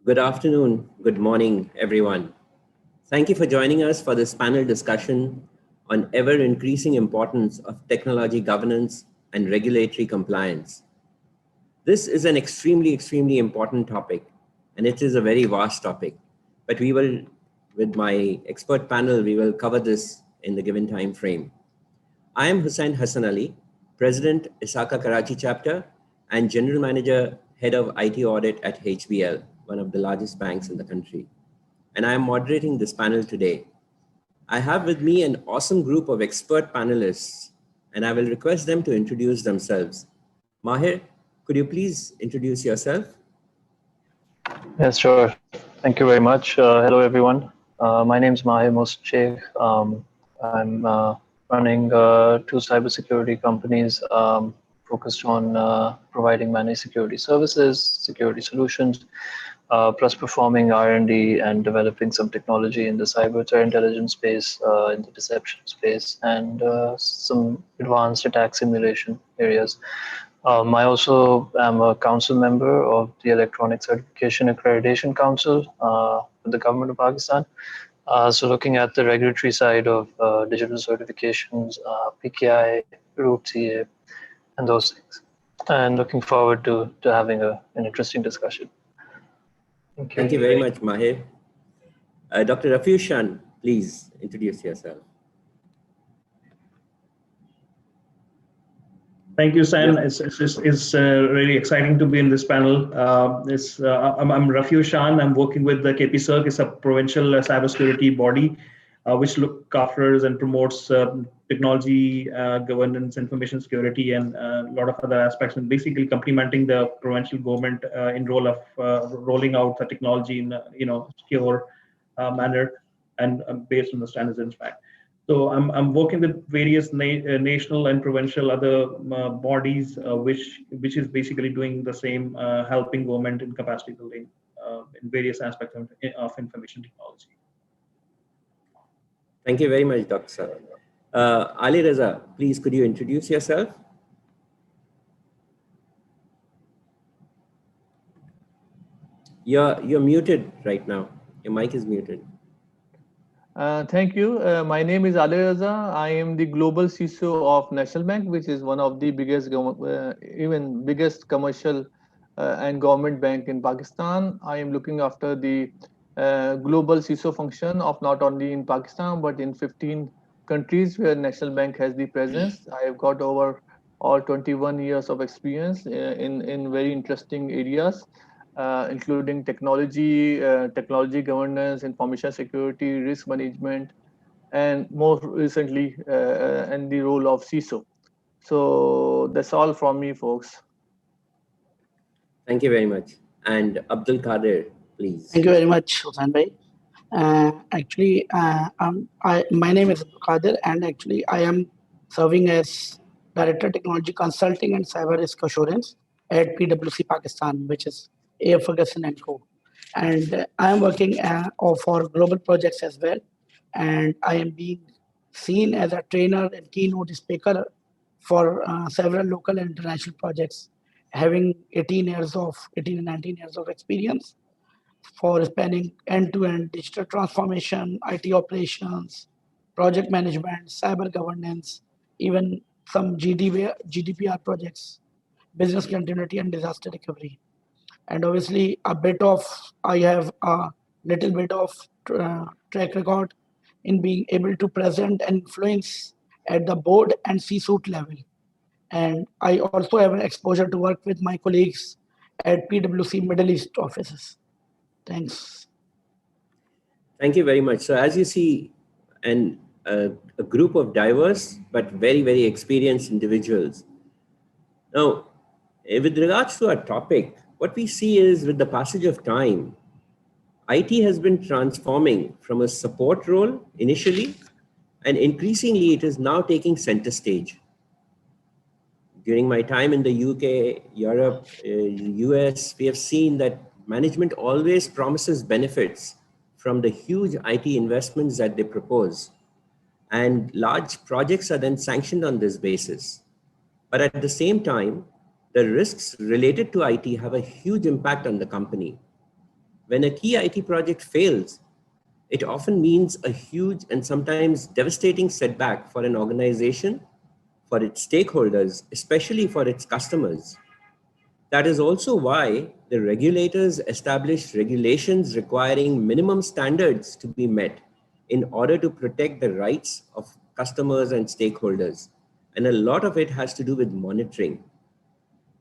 Good afternoon, good morning, everyone. Thank you for joining us for this panel discussion on ever-increasing importance of technology governance and regulatory compliance. This is an extremely important topic, and it is a very vast topic. But we will, with my expert panel, we will cover this in the given time frame. I am Hussein Hassanali, President, ISACA Karachi Chapter, and General Manager, Head of IT Audit at HBL, one of the largest banks in the country. And I am moderating this panel today. I have with me an awesome group of expert panelists, and I will request them to introduce themselves. Mahir, could you please introduce yourself? Yes, sure. Thank you very much. Hello, everyone. My name is Mahir Sheikh. I'm running two cybersecurity companies focused on providing managed security services, security solutions, plus performing R&D and developing some technology in the cyber threat intelligence space, in the deception space, and some advanced attack simulation areas. I also am a council member of the Electronic Certification Accreditation Council with the government of Pakistan. So looking at the regulatory side of digital certifications, PKI, Root CA, and those things. And looking forward to having an interesting discussion. Thank you very much, Mahir. Dr. Rafi Shan, please introduce yourself. Thank you, Shan. Yeah. It's really exciting to be in this panel. I'm Rafi Shan. I'm working with the KP-CERC. It's a provincial cybersecurity body which looks after and promotes technology governance, information security, and a lot of other aspects, and basically complementing the provincial government in role of rolling out the technology in secure manner and based on the standards and spec. So I'm working with various national and provincial other bodies, which is basically doing the same, helping government in capacity building in various aspects of information technology. Thank you very much, Dr. Alay Raza, please could you introduce yourself? You're muted right now. Your mic is muted. Thank you. My name is Alay Raza. I am the global CISO of National Bank, which is one of the biggest, even biggest commercial and government bank in Pakistan. I am looking after the global CISO function of not only in Pakistan, but in 15 countries where National Bank has the presence. I have got over all 21 years of experience in very interesting areas. Including technology, technology governance, information security, risk management, and more recently, in the role of CISO. So that's all from me, folks. Thank you very much. And Abdul Qadir, please. Thank you very much, Hussein bhai. My name is Abdul Qadir, and actually I am serving as Director Technology Consulting and Cyber Risk Assurance at PwC Pakistan, which is A. Ferguson & Co. And I am working for global projects as well. And I am being seen as a trainer and keynote speaker for several local and international projects, having 18 and 19 years of experience for spanning end-to-end digital transformation, IT operations, project management, cyber governance, even some GDPR projects, business continuity and disaster recovery. And obviously I have a little bit of track record in being able to present and influence at the board and C-suite level. And I also have an exposure to work with my colleagues at PwC Middle East offices. Thanks. Thank you very much. So as you see, a group of diverse but very experienced individuals. Now, with regards to our topic, what we see is with the passage of time, IT has been transforming from a support role initially, and increasingly it is now taking center stage. During my time in the UK, Europe, US, we have seen that management always promises benefits from the huge IT investments that they propose. And large projects are then sanctioned on this basis. But at the same time, the risks related to IT have a huge impact on the company. when a key IT project fails, it often means a huge and sometimes devastating setback for an organization, for its stakeholders, especially for its customers. That is also why the regulators established regulations requiring minimum standards to be met in order to protect the rights of customers and stakeholders. And a lot of it has to do with monitoring.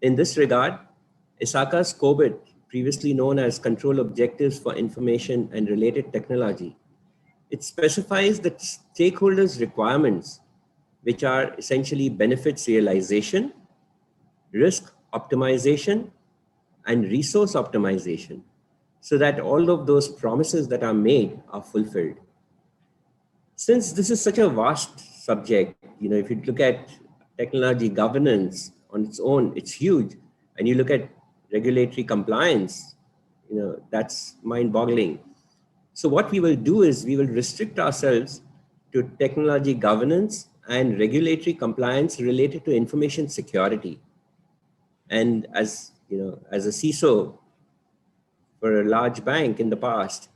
In this regard, ISACA's COBIT, previously known as Control Objectives for Information and Related Technology, it specifies that stakeholders' requirements, which are essentially benefits realization, risk optimization, and resource optimization, so that all of those promises that are made are fulfilled. Since this is such a vast subject, if you look at technology governance on its own, it's huge. And you look at regulatory compliance, that's mind-boggling. So what we will do is we will restrict ourselves to technology governance and regulatory compliance related to information security. And as a CISO for a large bank in the past,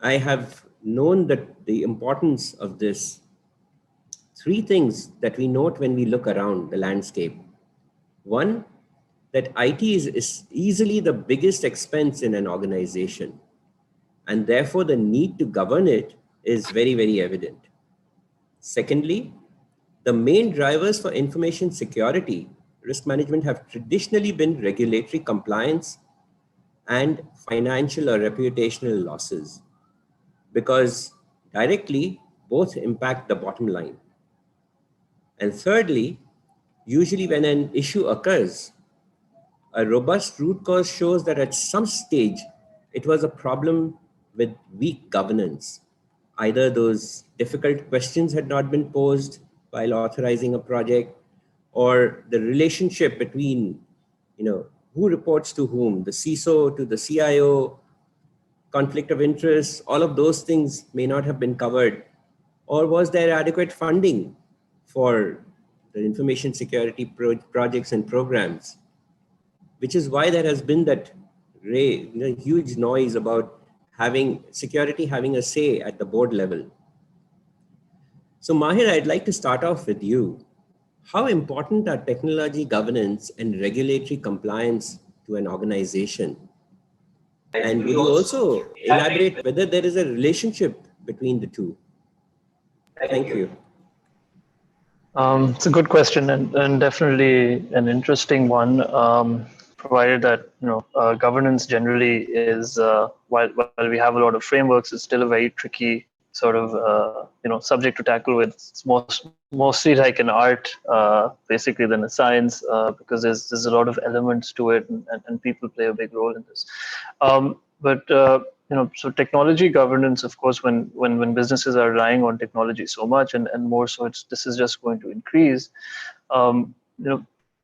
I have known that the importance of this. Three things that we note when we look around the landscape. One, that IT is easily the biggest expense in an organization, and therefore the need to govern it is very, very evident. Secondly, the main drivers for information security risk management have traditionally been regulatory compliance and financial or reputational losses, because directly both impact the bottom line. And thirdly, usually when an issue occurs, a robust root cause shows that at some stage it was a problem with weak governance. Either those difficult questions had not been posed while authorizing a project, or the relationship between, who reports to whom, the CISO to the CIO, conflict of interest, all of those things may not have been covered. Or was there adequate funding for the information security projects and programs? Which is why there has been that huge noise about security having a say at the board level. So Mahir, I'd like to start off with you. How important are technology governance and regulatory compliance to an organization? And would you also elaborate whether there is a relationship between the two? Thank you. It's a good question and definitely an interesting one. Provided that governance generally is while we have a lot of frameworks, it's still a very tricky sort of subject to tackle with. It's mostly like an art basically than a science, because there's a lot of elements to it, and people play a big role in this. So technology governance, of course, when businesses are relying on technology so much, and more so, this is just going to increase.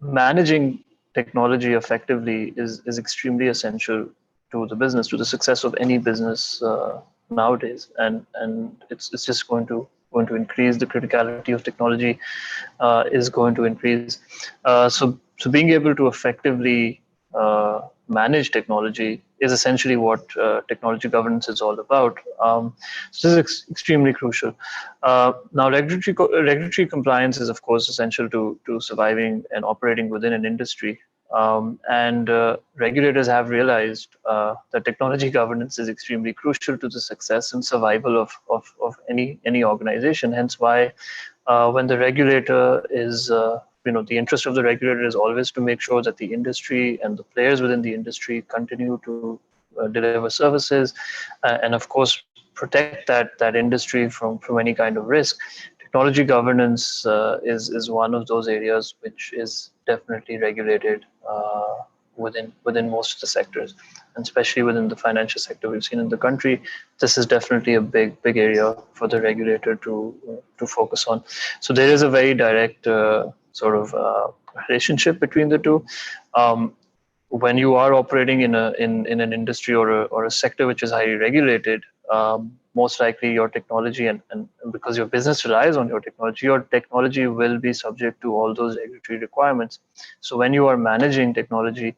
Managing technology effectively is extremely essential to the business, to the success of any business nowadays, and it's just going to increase. The criticality of technology is going to increase. So being able to effectively manage technology is essentially what technology governance is all about. So this is extremely crucial. Now, regulatory compliance is, of course, essential to surviving and operating within an industry. And regulators have realized that technology governance is extremely crucial to the success and survival of any organization. Hence why when the regulator is the interest of the regulator is always to make sure that the industry and the players within the industry continue to deliver services, and of course protect that industry from any kind of risk. Technology governance is one of those areas which is definitely regulated within most of the sectors, and especially within the financial sector we've seen in the country. This is definitely a big area for the regulator to focus on. So there is a very direct sort of relationship between the two. When you are operating in an industry or a sector which is highly regulated, most likely your technology and because your business relies on your technology will be subject to all those regulatory requirements. So when you are managing technology,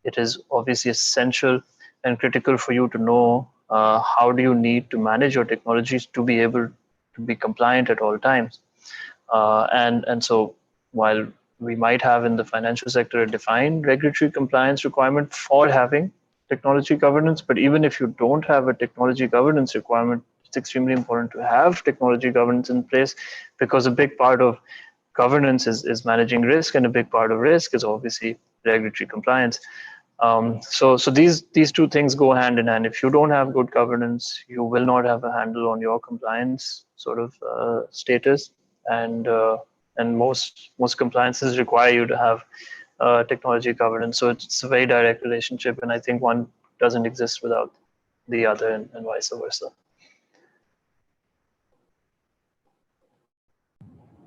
it is obviously essential and critical for you to know how do you need to manage your technologies to be able to be compliant at all times. And so while we might have in the financial sector a defined regulatory compliance requirement for having technology governance, but even if you don't have a technology governance requirement, it's extremely important to have technology governance in place, because a big part of governance is managing risk, and a big part of risk is obviously regulatory compliance. So these two things go hand in hand. If you don't have good governance, you will not have a handle on your compliance sort of status, and most compliances require you to have technology governance. So it's a very direct relationship, and I think one doesn't exist without the other, and vice versa.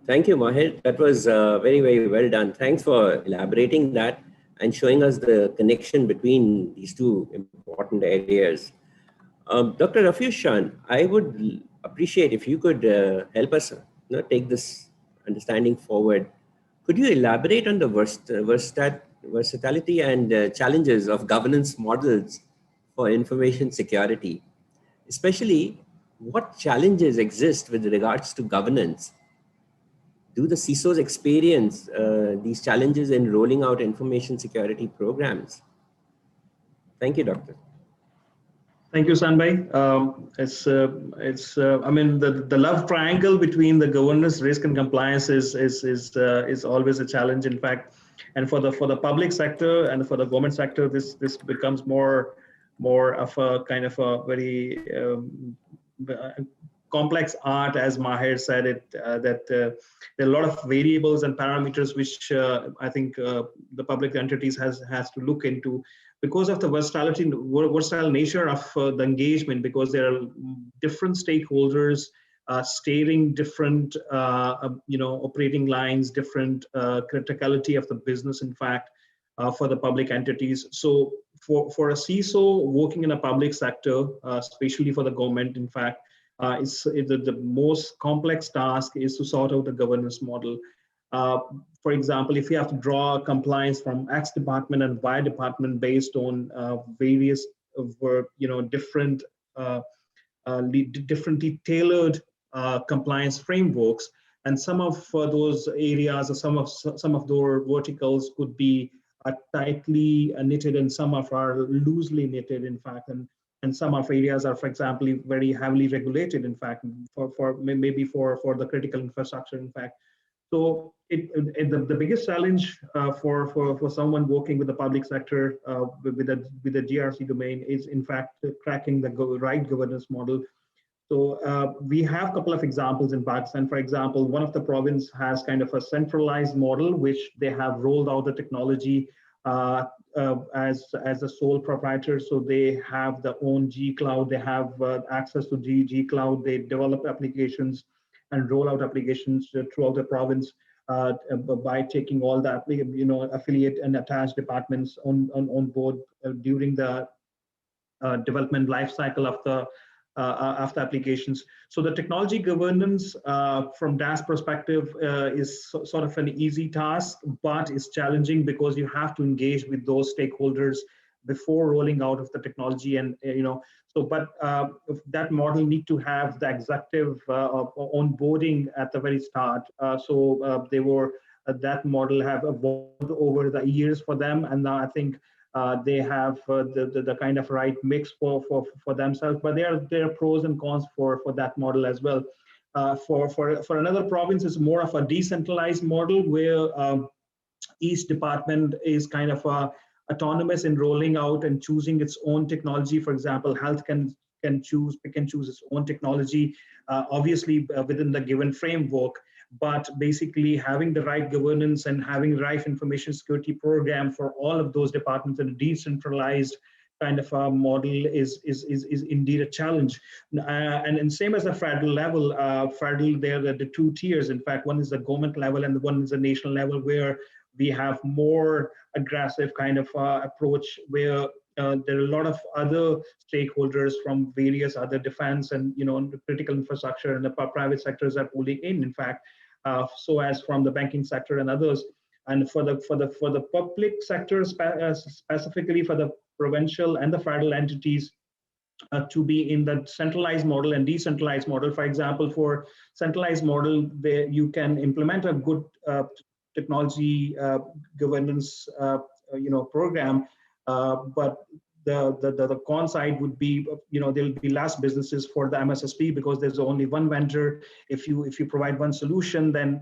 Thank you, Mahir. That was very, very well done. Thanks for elaborating that and showing us the connection between these two important areas. Dr. Rafi Shan, I would appreciate if you could help us take this understanding forward. Could you elaborate on the versatility and challenges of governance models for information security? Especially, what challenges exist with regards to governance? Do the CISOs experience these challenges in rolling out information security programs? Thank you, Doctor. Thank you, Sanbhai. I mean, the love triangle between the governance, risk, and compliance is always a challenge. In fact, and for the public sector and for the government sector, this becomes more of a kind of a very complex art, as Mahir said it. That there are a lot of variables and parameters which I think the public entities has to look into, because of the versatile nature of the engagement, because there are different stakeholders steering different operating lines, different criticality of the business, in fact, for the public entities. So for a CISO working in a public sector, especially for the government, in fact, the most complex task is to sort out the governance model. For example, if you have to draw compliance from X department and Y department based on various differently tailored compliance frameworks, and some of those areas or some of those verticals could be tightly knitted, and some of are loosely knitted, in fact, and some of areas are, for example, very heavily regulated, in fact, for maybe for the critical infrastructure, in fact. So the biggest challenge for someone working with the public sector with the GRC domain is, in fact, cracking the right governance model. So we have a couple of examples in Pakistan. For example, one of the province has kind of a centralized model, which they have rolled out the technology as a sole proprietor. So they have their own G Cloud, they have access to G Cloud, they develop applications and roll out applications throughout the province by taking all the affiliate and attached departments on board during the development life cycle of the applications. So the technology governance from DAS perspective is sort of an easy task, but it's challenging because you have to engage with those stakeholders before rolling out of the technology, and but that model need to have the executive onboarding at the very start. So they were that model have evolved over the years for them, and now I think they have the kind of right mix for themselves. But there are pros and cons for that model as well. For another province, it's more of a decentralized model where each department is kind of autonomous in rolling out and choosing its own technology. For example, health can choose its own technology, obviously within the given framework. But basically having the right governance and having the right information security program for all of those departments in a decentralized kind of a model is indeed a challenge. And same as the federal level, there are the two tiers. In fact, one is the government level and one is the national level, where we have more aggressive kind of approach, where there are a lot of other stakeholders from various other defense and critical infrastructure and the private sectors are pulling in fact, so as from the banking sector and others. And for the public sector, specifically for the provincial and the federal entities to be in the centralized model and decentralized model. For example, for centralized model, there you can implement a good technology governance program, but the con side would be, there'll be less businesses for the MSSP because there's only one vendor. If you provide one solution, then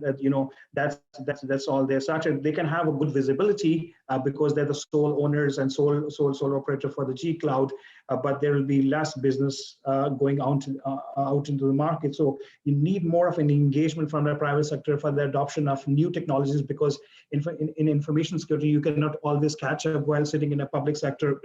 that's all there. They can have a good visibility because they're the sole owners and sole operator for the G Cloud, but there will be less business going out into the market. So you need more of an engagement from the private sector for the adoption of new technologies, because in information security, you cannot always catch up while sitting in a public sector.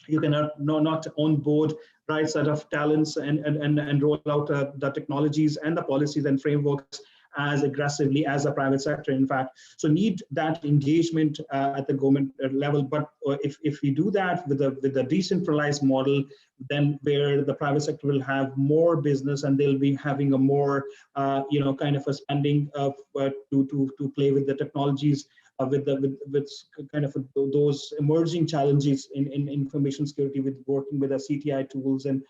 You cannot not onboard right set of talents and roll out the technologies and the policies and frameworks as aggressively as a private sector, in fact. So need that engagement at the government level. But if we do that with a decentralized model, then where the private sector will have more business and they'll be having a more kind of a spending to play with the technologies, with kind of those emerging challenges in information security, with working with the CTI tools and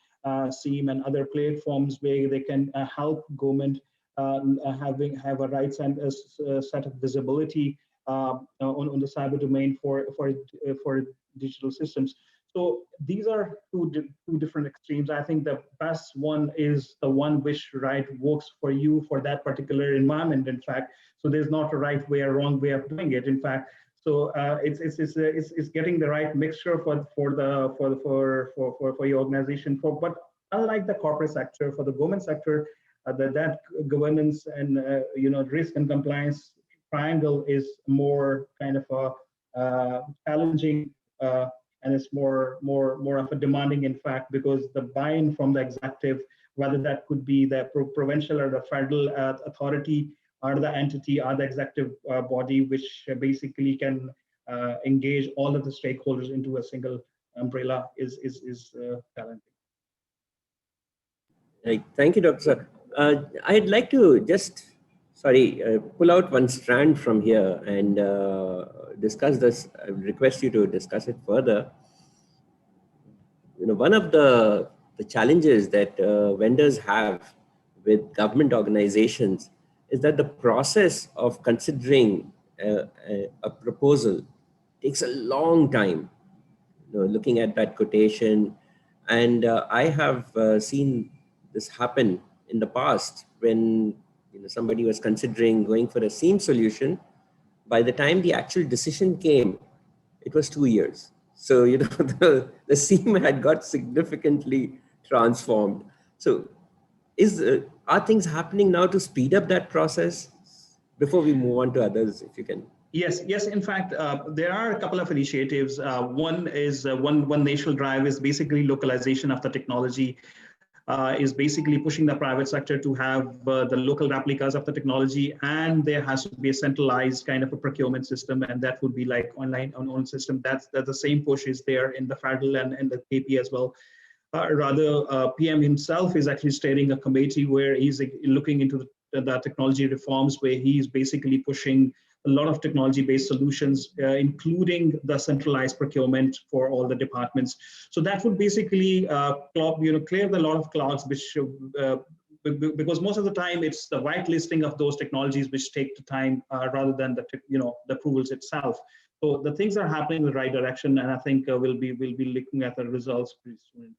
SIEM and other platforms where they can help government have a right and a set of visibility on the cyber domain for digital systems. So these are two different extremes. I think the best one is the one which works for you for that particular environment, in fact. So there's not a right way or wrong way of doing it, in fact. So it's getting the right mixture for your organization. But unlike the corporate sector, for the government sector, that governance and risk and compliance triangle is more kind of a challenging, and it's more of a demanding, in fact, because the buy-in from the executive, whether that could be the provincial or the federal authority, or the entity, or the executive body, which basically can engage all of the stakeholders into a single umbrella, is challenging. Right. Thank you, Dr. Sir. I'd like to just, pull out one strand from here and discuss this. I request you to discuss it further. One of the challenges that vendors have with government organizations is that the process of considering a proposal takes a long time. Looking at that quotation, and I have seen this happen in the past when somebody was considering going for a SIEM solution. By the time the actual decision came, it was 2 years. So the SIEM had got significantly transformed. So are things happening now to speed up that process? Before we move on to others, if you can. Yes. In fact, there are a couple of initiatives. One is one national drive is basically localization of the technology. Is basically pushing the private sector to have the local replicas of the technology, and there has to be a centralized kind of a procurement system, and that would be like online system. That's the same push is there in the federal and the KP as well. PM himself is actually steering a committee where he's looking into the technology reforms, where he's basically pushing a lot of technology-based solutions, including the centralized procurement for all the departments. So that would basically clear a lot of clogs, which because most of the time it's the whitelisting of those technologies which take the time rather than the approvals itself. So the things are happening in the right direction, and I think we'll be looking at the results pretty soon.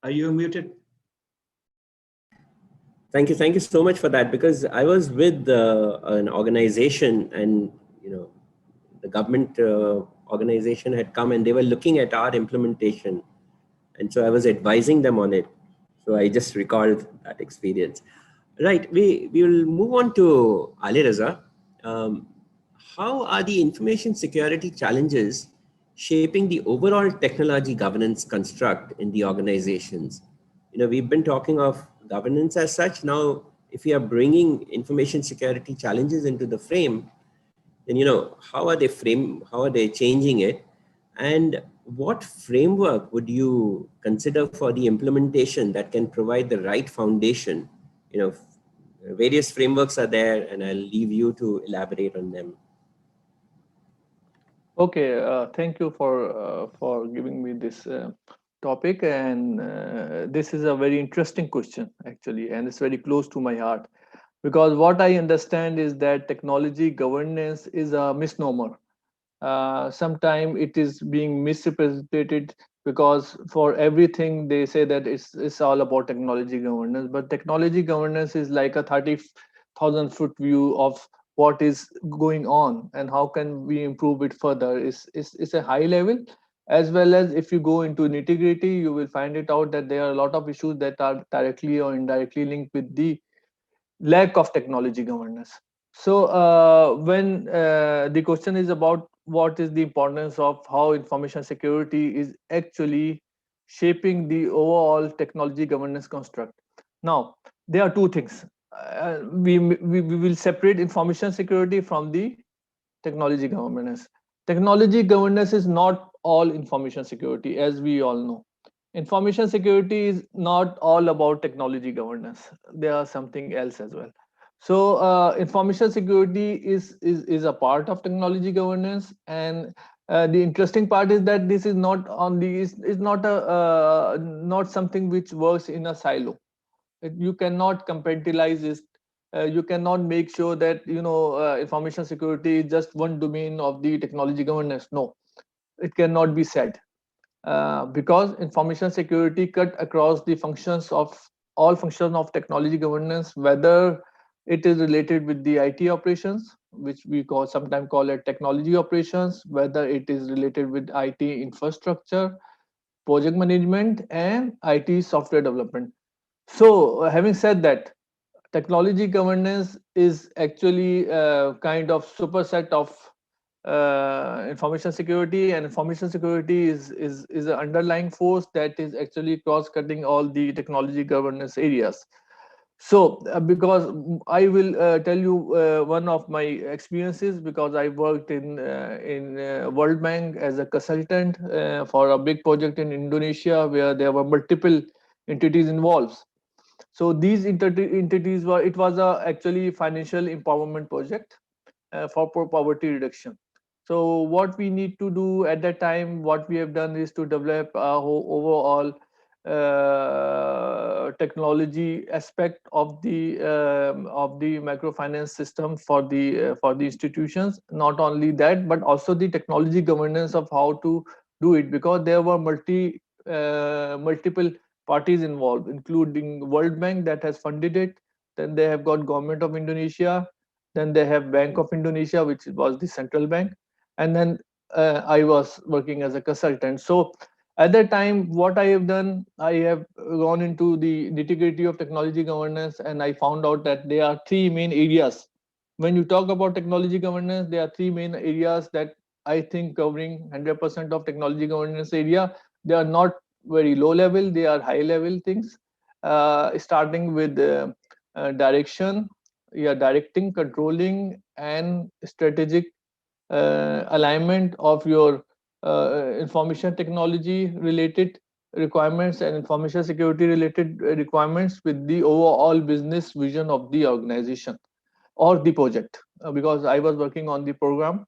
Are you muted? Thank you so much for that, because I was with an organization, and the government organization had come and they were looking at our implementation, and so I was advising them on it. So I just recalled that experience. Right, we will move on to Alay Raza. How are the information security challenges shaping the overall technology governance construct in the organizations? We've been talking of governance as such. Now, if we are bringing information security challenges into the frame, then how are they changing it, and what framework would you consider for the implementation that can provide the right foundation? Various frameworks are there, and I'll leave you to elaborate on them. Okay, thank you for giving me this topic, and this is a very interesting question actually, and it's very close to my heart because what I understand is that technology governance is a misnomer. Sometimes it is being misrepresented because for everything they say that it's all about technology governance, but technology governance is like a 30,000 foot view of what is going on and how can we improve it further. Is a high level, as well as if you go into nitty gritty you will find it out that there are a lot of issues that are directly or indirectly linked with the lack of technology governance. So when the question is about what is the importance of how information security is actually shaping the overall technology governance construct. Now, there are two things. We will separate information security from the technology governance. Technology governance is not all information security, as we all know. Information security is not all about technology governance. There are something else as well. So information security is a part of technology governance, and the interesting part is that this is not only is not a not something which works in a silo. You cannot compartmentalize it. You cannot make sure that information security is just one domain of the technology governance. No, it cannot be said, because information security cut across the functions of all functions of technology governance, whether it is related with the IT operations, which we sometimes call it technology operations, whether it is related with IT infrastructure, project management, and IT software development. So, having said that, technology governance is actually a kind of superset of information security, and information security is an underlying force that is actually cross-cutting all the technology governance areas. So, because I will tell you one of my experiences, because I worked in World Bank as a consultant for a big project in Indonesia where there were multiple entities involved. So these entities were, it was a actually financial empowerment project for poverty reduction. So what we need to do at that time, what we have done is to develop a overall technology aspect of the microfinance system for the institutions. Not only that, but also the technology governance of how to do it, because there were multiple parties involved, including World Bank that has funded it. Then they have got Government of Indonesia. Then they have Bank of Indonesia, which was the central bank. And then I was working as a consultant. So at that time, what I have done, I have gone into the nitty-gritty of technology governance, and I found out that there are three main areas. When you talk about technology governance, there are three main areas that I think covering 100% of technology governance area. They are not very low level, they are high level things, starting with direction, yeah, directing, controlling, and strategic alignment of your information technology related requirements and information security related requirements with the overall business vision of the organization or the project, because I was working on the program.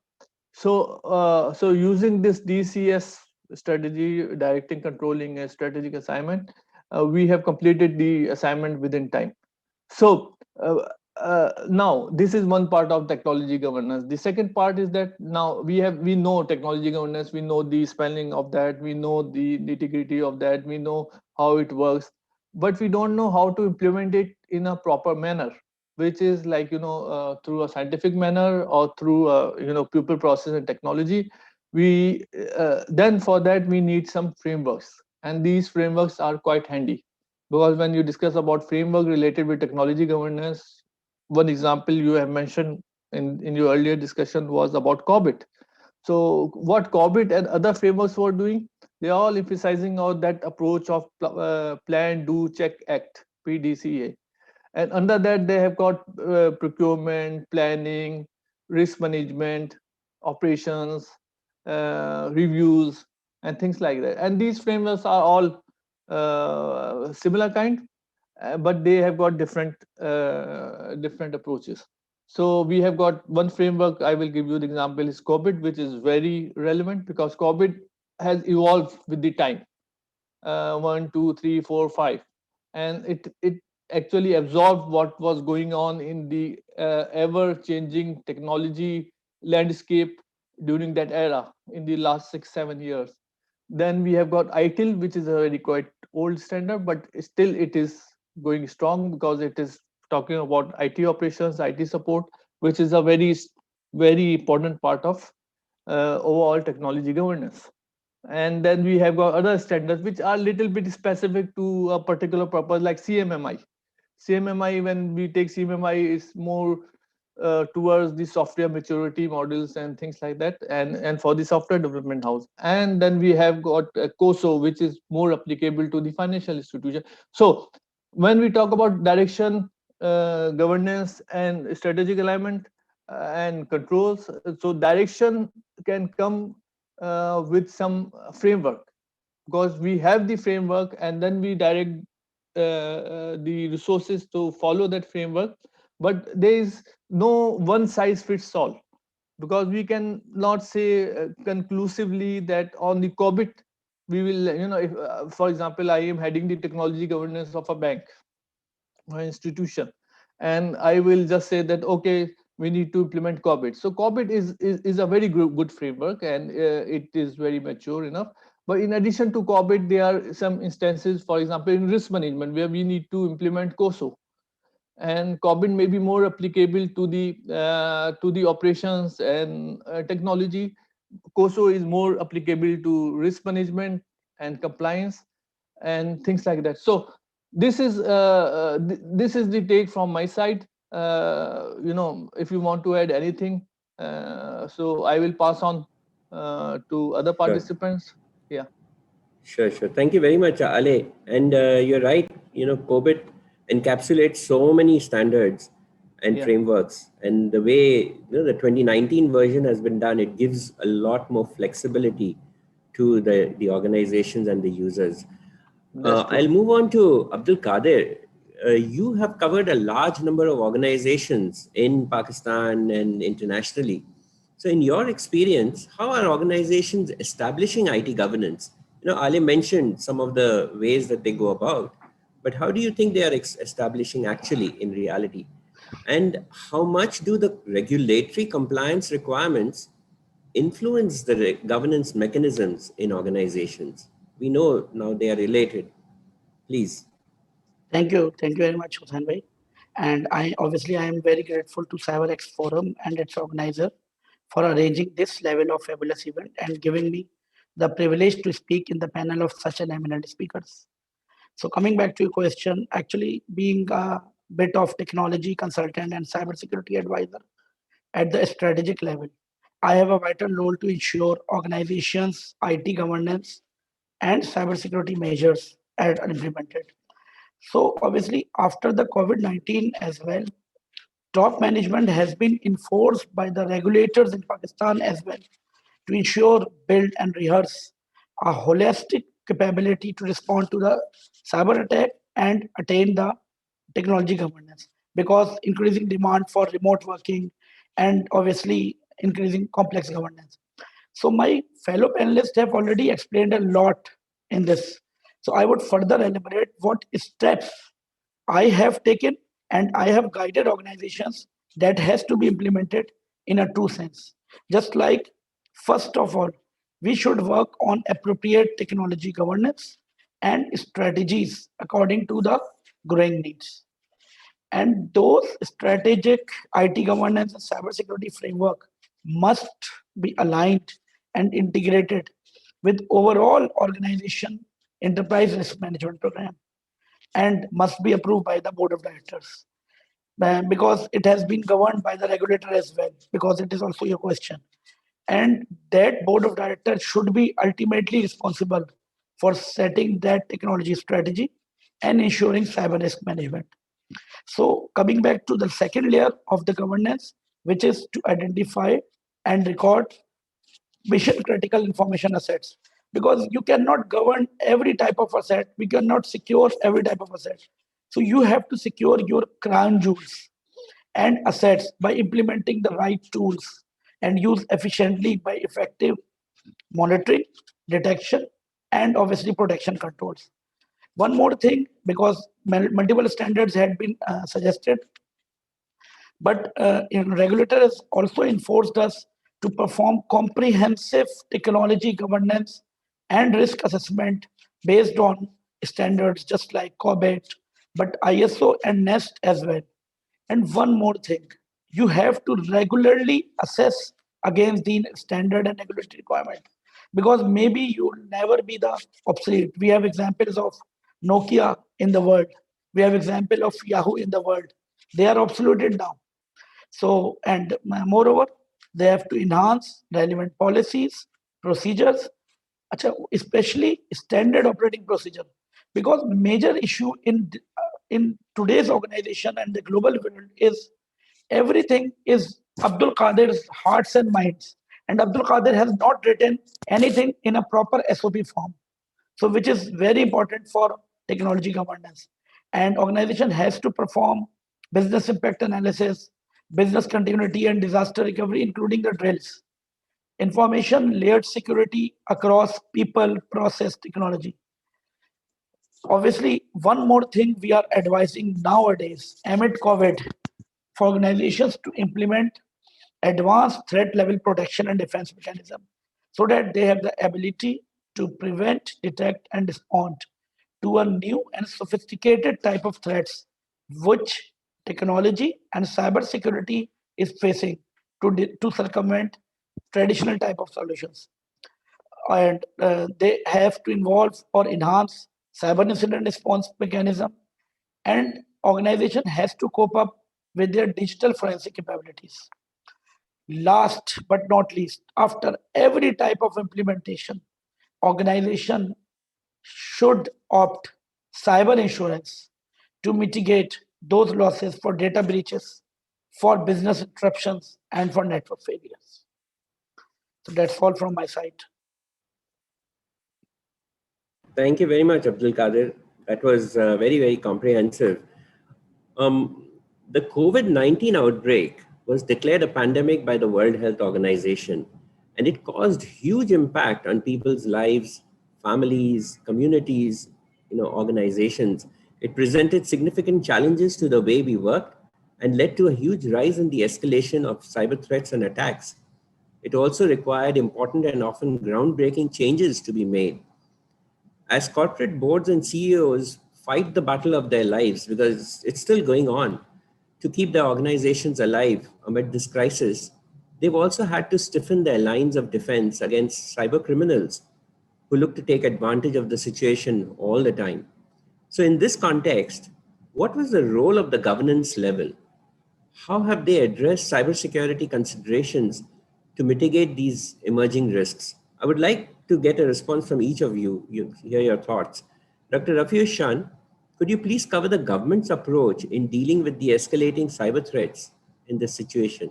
So so using this DCS strategy, directing, controlling, and strategic assignment, we have completed the assignment within time. So now this is one part of technology governance. The second part is that now we know technology governance, we know the spelling of that, we know the nitty gritty of that, we know how it works, but we don't know how to implement it in a proper manner, which is like through a scientific manner or through people, process, and technology. We then for that we need some frameworks, and these frameworks are quite handy, because when you discuss about framework related with technology governance, one example you have mentioned in your earlier discussion was about Corbett. So what Corbett and other frameworks were doing, they are all emphasizing on that approach of plan, do, check, act, PDCA. And under that they have got procurement, planning, risk management, operations, reviews, and things like that. And these frameworks are all similar kind, but they have got different approaches. So we have got one framework. I will give you the example is COVID, which is very relevant because COVID has evolved with the time. 1, 2, 3, 4, 5, and it actually absorbed what was going on in the ever changing technology landscape during that era in the last 6-7 years. Then we have got ITIL, which is a very quite old standard, but still it is going strong because it is talking about IT operations, IT support, which is a very important part of overall technology governance. And then we have got other standards which are a little bit specific to a particular purpose, like CMMI. When we take CMMI, is more towards the software maturity models and things like that, and for the software development house. And then we have got COSO, which is more applicable to the financial institution. So when we talk about direction, governance, and strategic alignment and controls, so direction can come with some framework, because we have the framework and then we direct the resources to follow that framework. But there is no one size fits all, because we can not say conclusively that on the COVID we will, if, for example, I am heading the technology governance of a bank or institution, and I will just say that, okay, we need to implement COVID. So COVID is a very good framework, and it is very mature enough. But in addition to COVID, there are some instances, for example, in risk management, where we need to implement COSO, and COVID may be more applicable to the operations and technology. COSO is more applicable to risk management and compliance and things like that. So this is the take from my side. If you want to add anything, so I will pass on to other participants. Yeah. Sure. Thank you very much, Alay. And you're right, COVID encapsulates so many standards and frameworks. And the way the 2019 version has been done, it gives a lot more flexibility to the organizations and the users. I'll move on to Abdul Qadir. You have covered a large number of organizations in Pakistan and internationally. So in your experience, how are organizations establishing IT governance? Ali mentioned some of the ways that they go about, but how do you think they are establishing actually in reality? And how much do the regulatory compliance requirements influence the governance mechanisms in organizations? We know now they are related. Please. Thank you very much, Hussein bhai. And I am very grateful to CyberX Forum and its organizer for arranging this level of fabulous event and giving me the privilege to speak in the panel of such an eminent speakers. So coming back to your question, actually being a bit of technology consultant and cybersecurity advisor at the strategic level, I have a vital role to ensure organizations' IT governance and cybersecurity measures are implemented. So obviously after the COVID-19 as well, top management has been enforced by the regulators in Pakistan as well to ensure, build and rehearse a holistic capability to respond to the cyber attack and attain the technology governance, because increasing demand for remote working and obviously increasing complex governance. So my fellow panelists have already explained a lot in this. So I would further elaborate what steps I have taken and I have guided organizations that has to be implemented in a true sense. Just like, first of all, we should work on appropriate technology governance and strategies according to the growing needs. And those strategic IT governance and cybersecurity framework must be aligned and integrated with overall organization enterprise risk management program and must be approved by the board of directors, because it has been governed by the regulator as well, because it is also your question. And that board of directors should be ultimately responsible for setting that technology strategy and ensuring cyber risk management. So coming back to the second layer of the governance, which is to identify and record mission critical information assets, because you cannot govern every type of asset, we cannot secure every type of asset. So you have to secure your crown jewels, and assets by implementing the right tools and used efficiently by effective monitoring, detection, and obviously protection controls. One more thing, because multiple standards had been suggested, but regulator has also enforced us to perform comprehensive technology governance and risk assessment based on standards just like COBIT, but ISO and NEST as well. And one more thing, you have to regularly assess against the standard and regulatory requirement, because maybe you'll never be the obsolete. We have examples of Nokia in the world. We have example of Yahoo in the world. They are obsoleted now. So, and moreover, they have to enhance relevant policies, procedures, especially standard operating procedure, because major issue in today's organization and the global world is everything is Abdul Qadir's hearts and minds, and Abdul Qadir has not written anything in a proper SOP form. So, which is very important for technology governance. And organization has to perform business impact analysis, business continuity and disaster recovery, including the drills, information layered security across people, process, technology. Obviously, one more thing we are advising nowadays amid COVID for organizations to implement advanced threat level protection and defense mechanism so that they have the ability to prevent, detect, and respond to a new and sophisticated type of threats which technology and cybersecurity is facing to circumvent traditional type of solutions. And they have to involve or enhance cyber incident response mechanism, and organization has to cope up with their digital forensic capabilities. Last but not least, after every type of implementation, organization should opt cyber insurance to mitigate those losses for data breaches, for business interruptions, and for network failures. So that's all from my side. Thank you very much, Abdul Qadir. That was very, very comprehensive. The COVID-19 outbreak was declared a pandemic by the World Health Organization, and it caused huge impact on people's lives, families, communities, organizations. It presented significant challenges to the way we work and led to a huge rise in the escalation of cyber threats and attacks. It also required important and often groundbreaking changes to be made. As corporate boards and CEOs fight the battle of their lives, because it's still going on, to keep their organizations alive amid this crisis, they've also had to stiffen their lines of defense against cyber criminals who look to take advantage of the situation all the time. So in this context, what was the role of the governance level? How have they addressed cybersecurity considerations to mitigate these emerging risks? I would like to get a response from each of you, hear your thoughts. Dr. Rafi Shan, could you please cover the government's approach in dealing with the escalating cyber threats in this situation?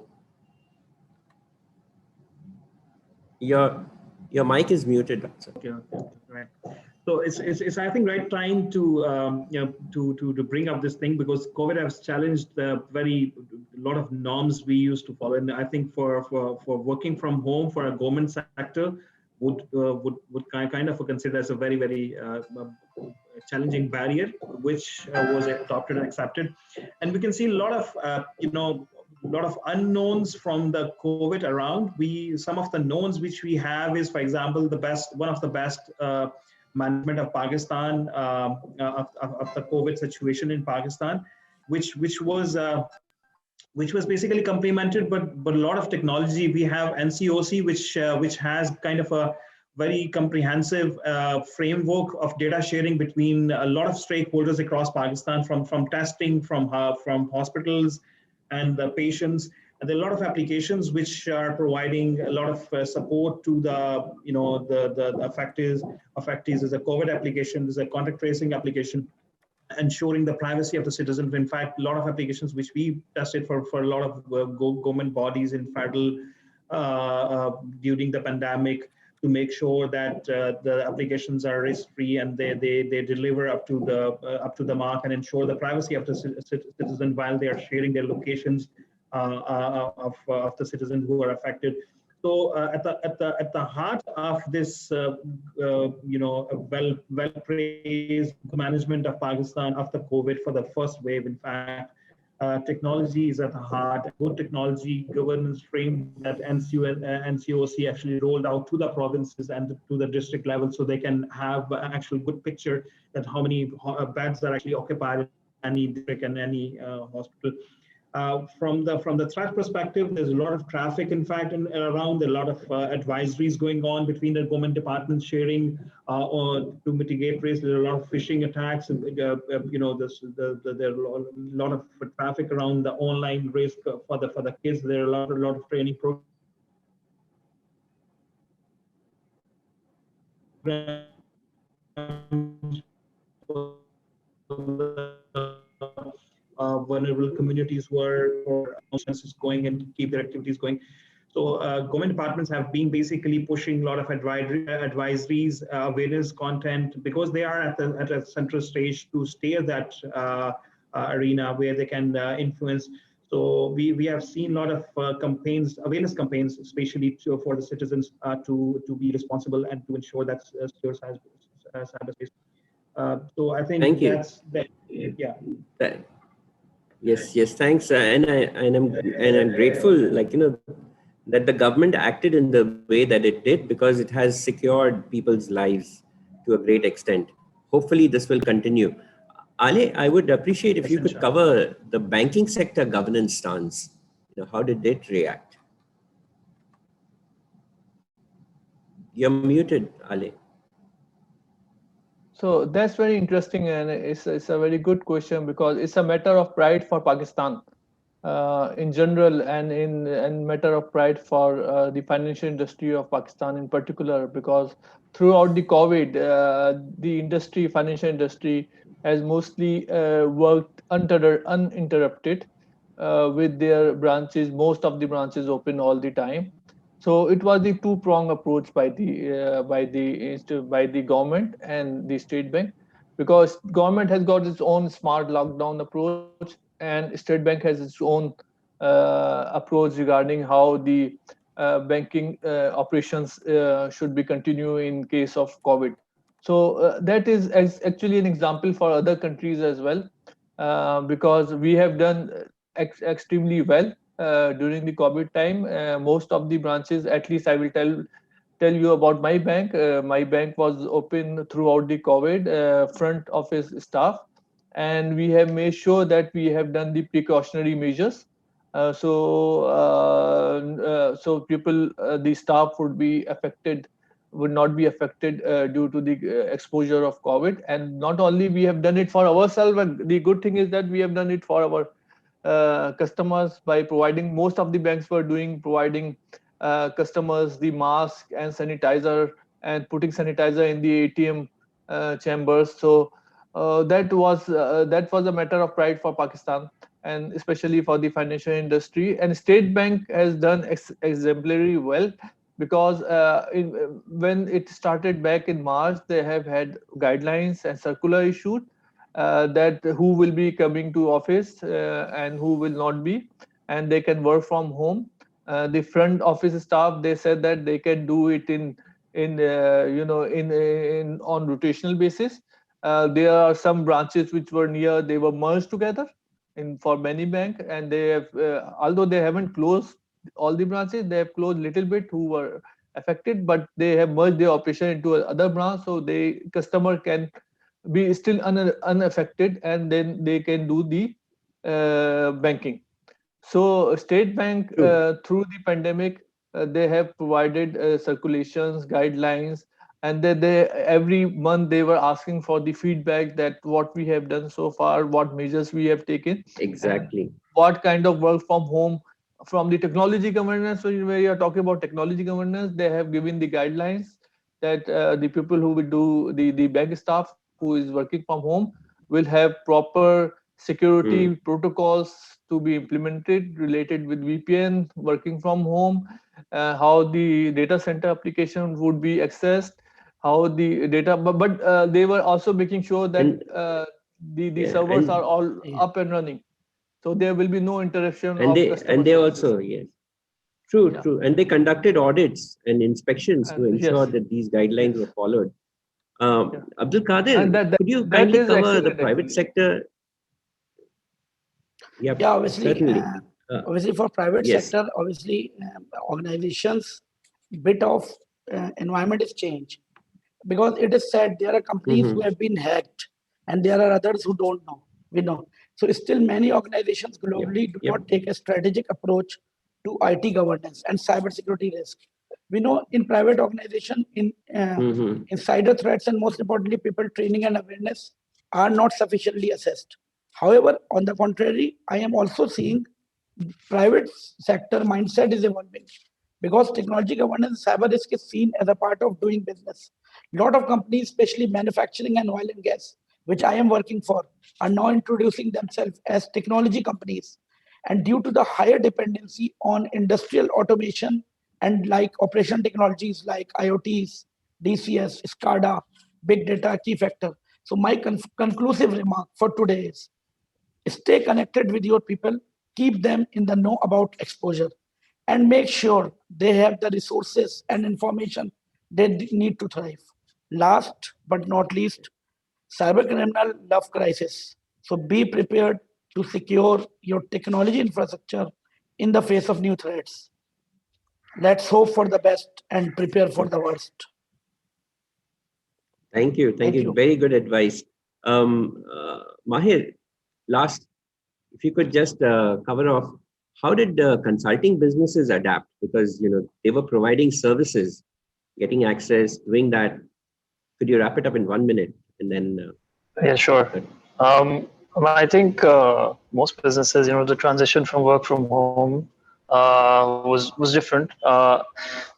Your mic is muted. Okay, right. So it's I think right time to to bring up this thing, because COVID has challenged the lot of norms we used to follow, and I think for working from home for a government sector would kind of consider as a very challenging barrier, which was adopted and accepted. And we can see a lot of unknowns from the COVID around. Some of the knowns which we have is, for example, one of the best management of Pakistan, of the COVID situation in Pakistan, which was basically complemented, but a lot of technology. We have NCOC, which has kind of a very comprehensive framework of data sharing between a lot of stakeholders across Pakistan, from testing, from hospitals and the patients. And there are a lot of applications which are providing a lot of support to the affectees. There's a COVID application, there's a contact tracing application, ensuring the privacy of the citizens. In fact, a lot of applications which we tested for a lot of government bodies in federal during the pandemic, to make sure that the applications are risk-free and they deliver up to the mark and ensure the privacy of the citizen while they are sharing their locations of the citizens who are affected. So at the heart of this, well praised management of Pakistan after COVID for the first wave, in fact, technology is at the heart. Good technology governance framework that NCOC actually rolled out to the provinces and to the district level, so they can have an actual good picture that how many beds are actually occupied in any district and any hospital. From the threat perspective, there's a lot of traffic, in fact, around, a lot of advisories going on between the government departments sharing to mitigate risk. There's a lot of phishing attacks, and there's a lot of traffic around the online risk for the kids. There are a lot of training programs vulnerable communities were for going and keep their activities going. So government departments have been basically pushing a lot of advisories, awareness content, because they are at a central stage to steer that arena where they can influence. So we have seen a lot of campaigns, awareness campaigns, especially for the citizens to be responsible and to ensure that secure cyberspace. So I think Thank you. that's that. Yeah. Yes, thanks, and I'm grateful, that the government acted in the way that it did, because it has secured people's lives to a great extent. Hopefully, this will continue. Ale, I would appreciate if you could cover the banking sector governance stance. How did it react? You're muted, Ale. So that's very interesting, and it's a very good question, because it's a matter of pride for Pakistan in general, and matter of pride for the financial industry of Pakistan in particular, because throughout the COVID, the financial industry has mostly worked uninterrupted with their branches, most of the branches open all the time. So it was the two-prong approach by the government and the state bank, because government has got its own smart lockdown approach, and state bank has its own approach regarding how the banking operations should be continued in case of COVID. So that is actually an example for other countries as well, because we have done extremely well during the COVID time. Most of the branches, at least I will tell you about my bank. My bank was open throughout the COVID, front office staff, and we have made sure that we have done the precautionary measures. So people, the staff would not be affected due to the exposure of COVID. And not only we have done it for ourselves, but the good thing is that we have done it for our customers by providing, most of the banks were providing customers the mask and sanitizer, and putting sanitizer in the ATM chambers. So that was a matter of pride for Pakistan, and especially for the financial industry. And State Bank has done exemplary well, because when it started back in March, they have had guidelines and circular issued that who will be coming to office and who will not be, and they can work from home. The front office staff, they said that they can do it in on rotational basis. There are some branches which were near, they were merged together for many bank, and they have although they haven't closed all the branches, they have closed little bit who were affected, but they have merged their operation into another branch, so the customer can be still unaffected, and then they can do the banking. So State Bank, through the pandemic, they have provided circulations, guidelines, and they every month they were asking for the feedback, that what we have done so far, what measures we have taken, Exactly. what kind of work from home. From the technology governance, so where you are talking about technology governance, they have given the guidelines that the people who will do the bank staff who is working from home will have proper security protocols to be implemented related with VPN, working from home, how the data center application would be accessed, how the data, but they were also making sure that the servers are all up and running. So there will be no interruption of customer services. Also, yes. True. And they conducted audits and inspections to ensure that these guidelines were followed. Abdul Qadir, could you kindly cover the private sector? Yeah, obviously, certainly. Obviously for private sector, obviously organizations, bit of environment is changed, because it is said there are companies who have been hacked and there are others who don't know. We know. So still many organizations globally do not take a strategic approach to IT governance and cybersecurity risk. We know in private organization, in insider threats, and most importantly, people training and awareness are not sufficiently assessed. However, on the contrary, I am also seeing private sector mindset is evolving, because technology governance cyber risk is seen as a part of doing business. A lot of companies, especially manufacturing and oil and gas, which I am working for, are now introducing themselves as technology companies. And due to the higher dependency on industrial automation and like operation technologies like IoTs, DCS, SCADA, big data, key factor. So my conclusive remark for today is, stay connected with your people, keep them in the know about exposure, and make sure they have the resources and information they need to thrive. Last but not least, cybercriminal love crisis. So be prepared to secure your technology infrastructure in the face of new threats. Let's hope for the best and prepare for the worst. Thank you. Very good advice. Mahir, last, if you could just cover off, how did consulting businesses adapt? Because they were providing services, getting access, doing that. Could you wrap it up in 1 minute and then? Yeah, sure. I think most businesses, the transition from work from home was different.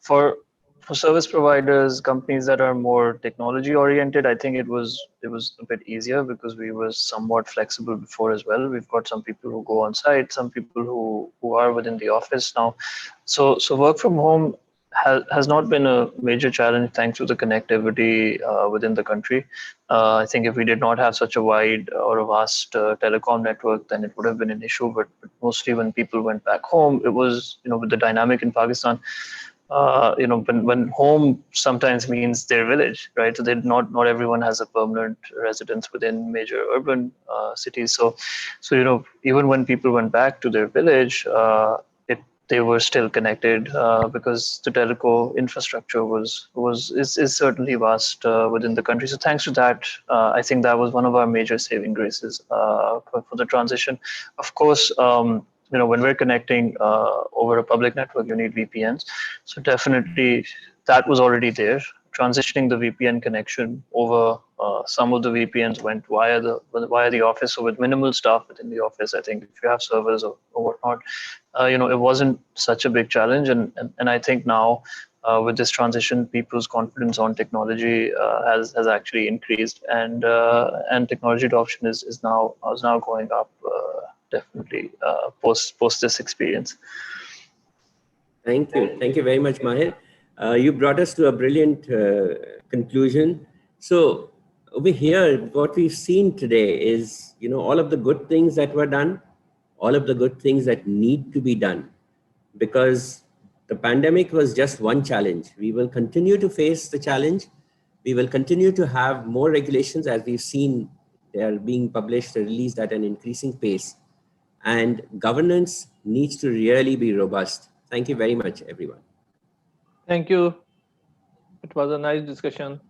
For service providers, companies that are more technology oriented, I think it was a bit easier because we were somewhat flexible before as well. We've got some people who go on site, some people who are within the office now. So work from home has not been a major challenge thanks to the connectivity within the country. I think if we did not have such a wide or a vast telecom network, then it would have been an issue. But mostly when people went back home, it was, with the dynamic in Pakistan, when home sometimes means their village, right? So not everyone has a permanent residence within major urban cities. So even when people went back to their village, they were still connected because the telco infrastructure is certainly vast within the country. So thanks to that, I think that was one of our major saving graces for the transition. Of course, when we're connecting over a public network, you need VPNs. So definitely that was already there. Transitioning the VPN connection over, some of the VPNs went via the office. So with minimal staff within the office, I think if you have servers or whatnot, it wasn't such a big challenge. And I think now with this transition, people's confidence on technology has actually increased, and technology adoption is now going up definitely post this experience. Thank you very much, Mahir. You brought us to a brilliant conclusion. So over here, what we've seen today is, all of the good things that were done, all of the good things that need to be done, because the pandemic was just one challenge. We will continue to face the challenge. We will continue to have more regulations, as we've seen they are being published or released at an increasing pace. And governance needs to really be robust. Thank you very much, everyone. Thank you. It was a nice discussion.